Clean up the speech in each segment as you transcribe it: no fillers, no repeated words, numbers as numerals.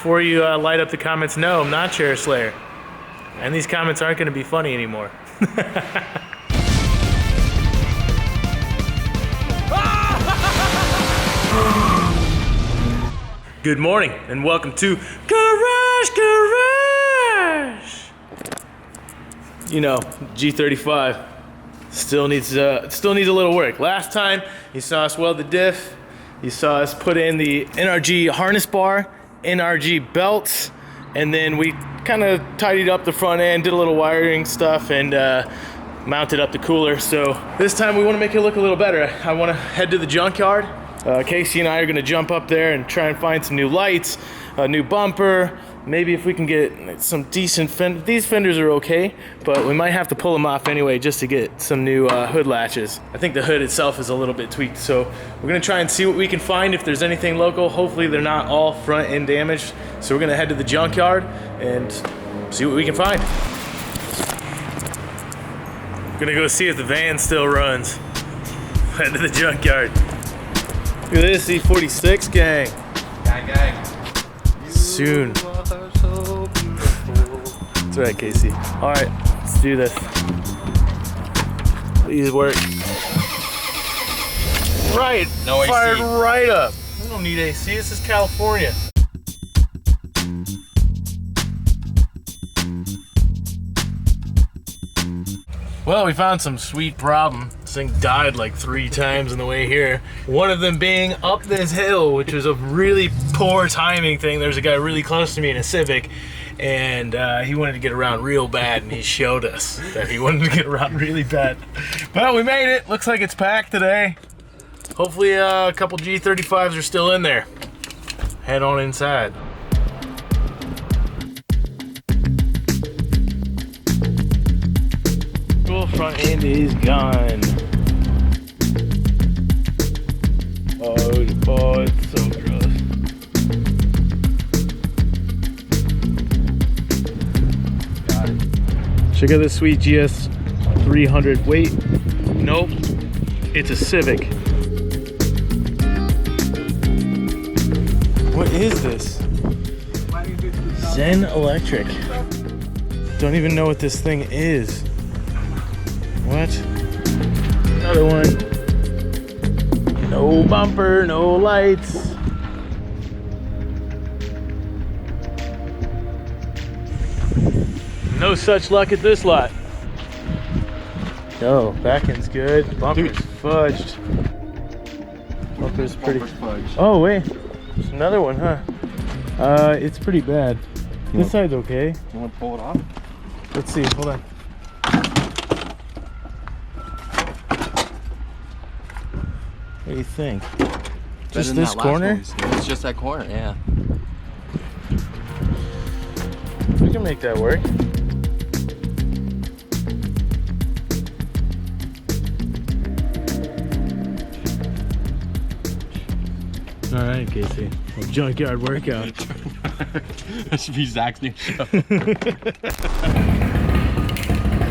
Before you light up the comments, no, I'm not Chair Slayer. And these comments aren't going to be funny anymore. Good morning and welcome to Garage. You know, G35 still needs a little work. Last time you saw us weld the diff, you saw us put in the NRG harness bar, NRG belts, and then we kind of tidied up the front end, did a little wiring stuff, and mounted up the cooler. So this time we want to make it look a little better. I want to head to the junkyard. Casey and I are going to jump up there and try and find some new lights, a new bumper. Maybe if we can get some decent fenders. These fenders are okay, but we might have to pull them off anyway just to get some new hood latches. I think the hood itself is a little bit tweaked, so we're gonna try and see what we can find, if there's anything local. Hopefully they're not all front end damaged. So we're gonna head to the junkyard and see what we can find. We're gonna go see if the van still runs. Head to the junkyard. Look at this E46 gang. Gang. Soon. That's right, Casey. All right, let's do this. Please work. Right. No AC. Fired right up. We don't need AC. This is California. Well, we found some sweet problem. This thing died like 3 times on the way here. One of them being up this hill, which was a really poor timing thing. There was a guy really close to me in a Civic, and he wanted to get around real bad, and he showed us that he wanted to get around really bad. But we made it. Looks like it's packed today. Hopefully a couple G35s are still in there. Head on inside. Front end is gone. Oh, it's so gross. Got it. Check out this sweet GS 300. Wait, nope, it's a Civic. What is this? Zen Electric. Don't even know what this thing is. What? Another one. No bumper, no lights. No such luck at this lot. No, back end's good. Bumper's fudged. Bumper's pretty. Fudged. Oh wait, there's another one, huh? It's pretty bad. This side's okay. You want to pull it off? Let's see. Hold on. What do you think? Just this corner? It's just that corner, yeah. We can make that work. All right, Casey. Well, junkyard workout. That should be Zach's new show.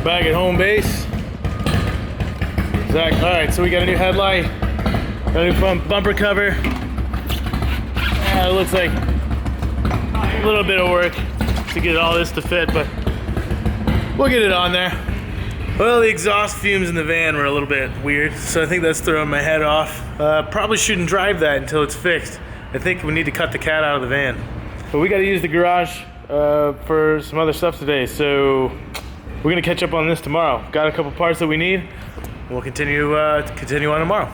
Back at home base. Zach, all right, so we got a new headlight. Got a new bumper cover. It looks like a little bit of work to get all this to fit, but we'll get it on there. Well, the exhaust fumes in the van were a little bit weird, so I think that's throwing my head off. Probably shouldn't drive that until it's fixed. I think we need to cut the cat out of the van. But we got to use the garage for some other stuff today, so we're gonna catch up on this tomorrow. Got a couple parts that we need. We'll continue on tomorrow.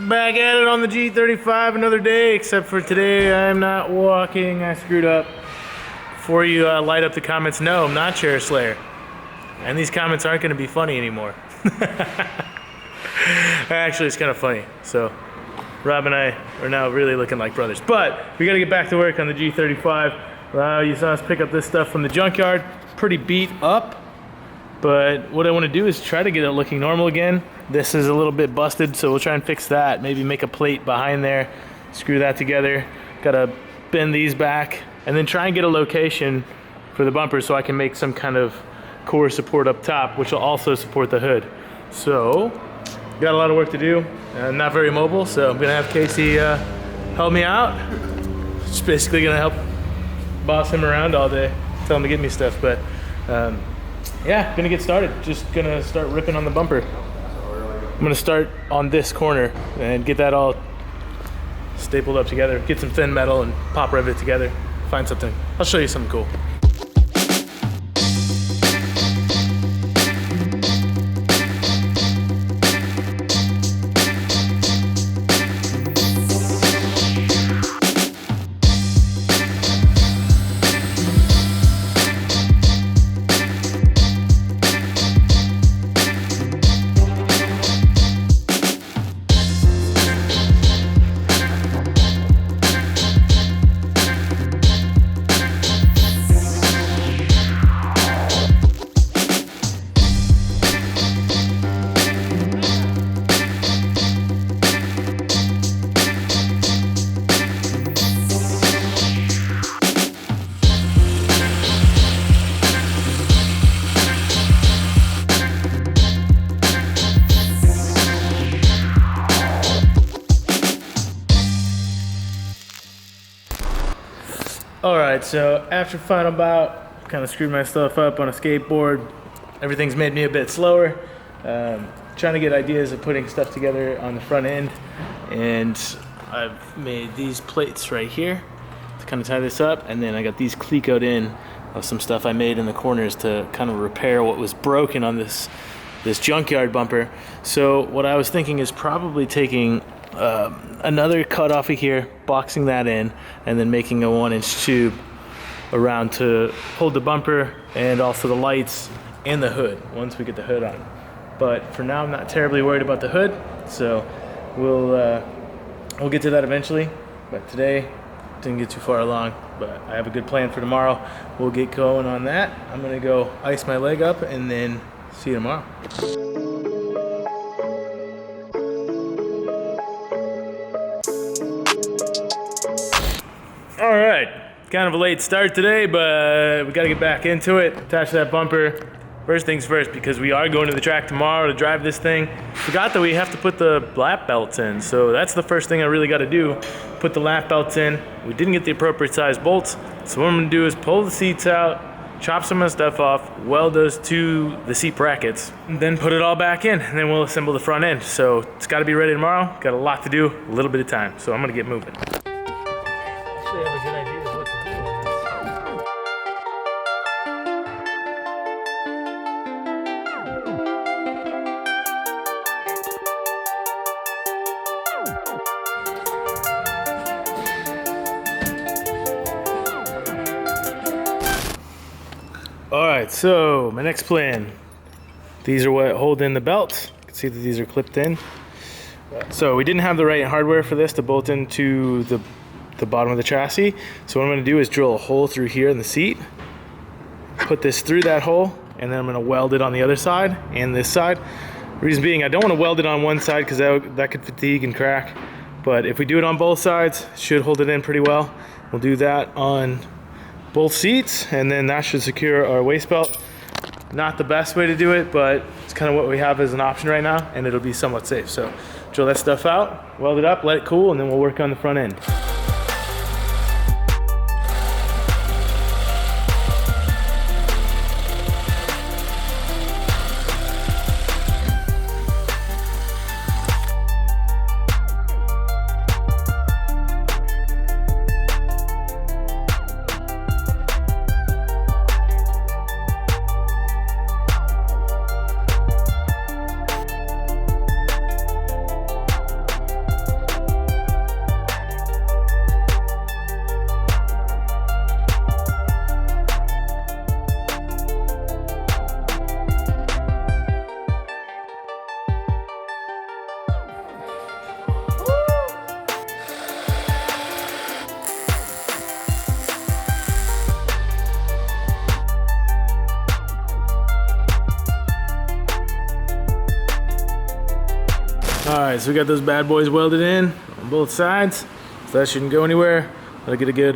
Back at it on the G35 another day, except for today I'm not walking. I screwed up. Before you light up the comments, no, I'm not Chair Slayer. And these comments aren't going to be funny anymore. Actually, it's kind of funny. So Rob and I are now really looking like brothers. But we got to get back to work on the G35. You saw us pick up this stuff from the junkyard. Pretty beat up. But what I want to do is try to get it looking normal again. This is a little bit busted, so we'll try and fix that. Maybe make a plate behind there, screw that together. Got a bend these back, and then try and get a location for the bumper so I can make some kind of core support up top, which will also support the hood. So, got a lot of work to do. Not very mobile, so I'm gonna have Casey help me out. Just basically gonna help boss him around all day, tell him to get me stuff. But yeah, gonna get started. Just gonna start ripping on the bumper. I'm gonna start on this corner and get that all stapled up together. Get some thin metal and pop rivet it together. Find something. I'll show you something cool. Alright, so after Final Bout, kind of screwed my stuff up on a skateboard. Everything's made me a bit slower. Trying to get ideas of putting stuff together on the front end. And I've made these plates right here to kind of tie this up. And then I got these clecoed in of some stuff I made in the corners to kind of repair what was broken on this Junkyard bumper. So what I was thinking is probably taking another cut off of here, boxing that in, and then making a 1-inch tube around to hold the bumper and also the lights and the hood once we get the hood on. But for now, I'm not terribly worried about the hood, so we'll get to that eventually. But today, didn't get too far along, but I have a good plan for tomorrow. We'll get going on that. I'm gonna go ice my leg up and then see you tomorrow. All right, kind of a late start today, but we gotta get back into it. Attach that bumper. First things first, because we are going to the track tomorrow to drive this thing. Forgot that we have to put the lap belts in, so that's the first thing I really gotta do. Put the lap belts in. We didn't get the appropriate size bolts, so what I'm gonna do is pull the seats out, chop some of the stuff off, weld those to the seat brackets, and then put it all back in, and then we'll assemble the front end. So it's gotta be ready tomorrow. Got a lot to do, a little bit of time, so I'm gonna get moving. Actually, I have a good idea of what to do on this. All right, so my next plan. These are what hold in the belts. You can see that these are clipped in. So we didn't have the right hardware for this to bolt into the bottom of the chassis. So what I'm gonna do is drill a hole through here in the seat, put this through that hole, and then I'm gonna weld it on the other side and this side. Reason being, I don't wanna weld it on one side because that could fatigue and crack. But if we do it on both sides, it should hold it in pretty well. We'll do that on both seats, and then that should secure our waist belt. Not the best way to do it, but it's kind of what we have as an option right now, and it'll be somewhat safe. So drill that stuff out, weld it up, let it cool, and then we'll work on the front end. All right, so we got those bad boys welded in on both sides, so that shouldn't go anywhere. I'll get a good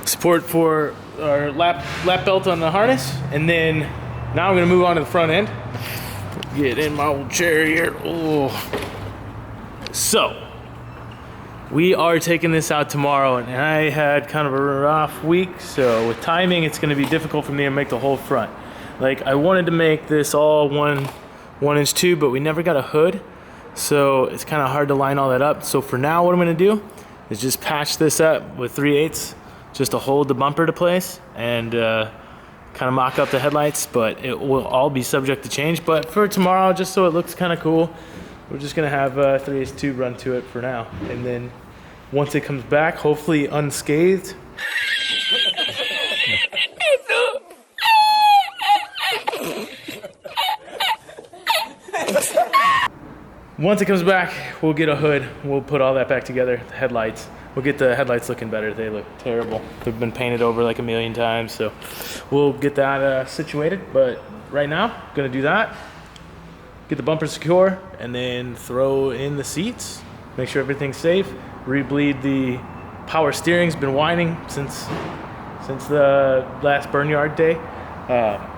support for our lap belt on the harness, and then now I'm gonna move on to the front end. Get in my old chair here. Oh. So, we are taking this out tomorrow, and I had kind of a rough week, so with timing, it's gonna be difficult for me to make the whole front. Like, I wanted to make this all one inch tube, but we never got a hood, so it's kind of hard to line all that up. So for now, what I'm gonna do is just patch this up with 3/8 just to hold the bumper to place and kind of mock up the headlights, but it will all be subject to change. But for tomorrow, just so it looks kind of cool, we're just gonna have a 3/8 tube run to it for now. And then once it comes back, hopefully unscathed, once it comes back, we'll get a hood. We'll put all that back together. The headlights. We'll get the headlights looking better. They look terrible. They've been painted over like a million times, so we'll get that situated. But right now, gonna do that. Get the bumper secure, and then throw in the seats. Make sure everything's safe. Rebleed the power steering's been whining since the last Burnyard day.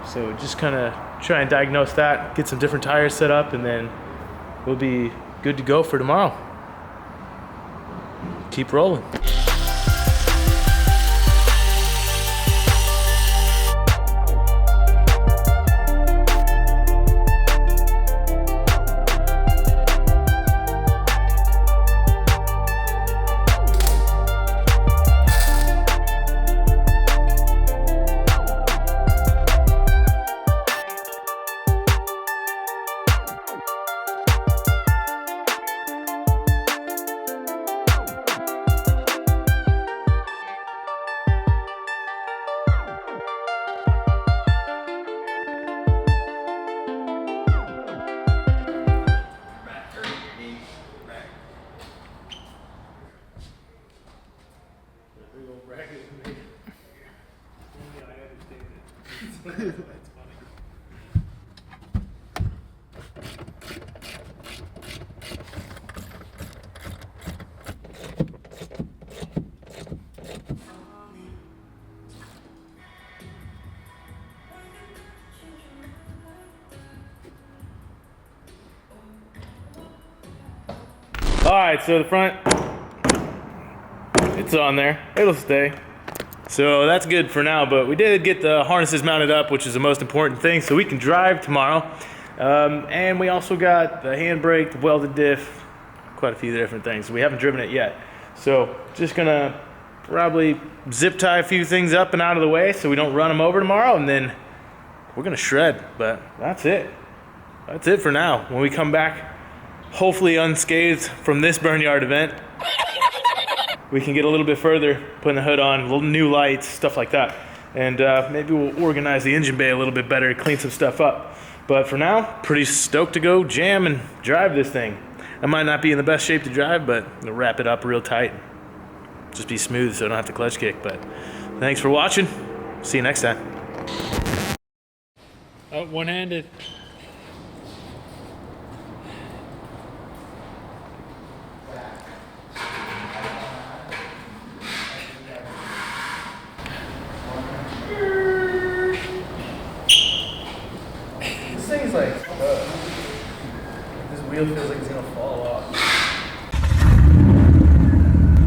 So just kind of try and diagnose that. Get some different tires set up, and then we'll be good to go for tomorrow. Keep rolling. All right, so the front, it's on there. It'll stay. So that's good for now, but we did get the harnesses mounted up, which is the most important thing, so we can drive tomorrow. And we also got the handbrake, the welded diff, quite a few different things. We haven't driven it yet. So just gonna probably zip tie a few things up and out of the way so we don't run them over tomorrow, and then we're gonna shred, but that's it. That's it for now. When we come back, hopefully unscathed from this Burnyard event, we can get a little bit further, putting the hood on, little new lights, stuff like that. And maybe we'll organize the engine bay a little bit better, clean some stuff up. But for now, pretty stoked to go jam and drive this thing. I might not be in the best shape to drive, but I'll wrap it up real tight. Just be smooth so I don't have to clutch kick. But thanks for watching. See you next time. Oh, one-handed. This thing is like, this wheel feels like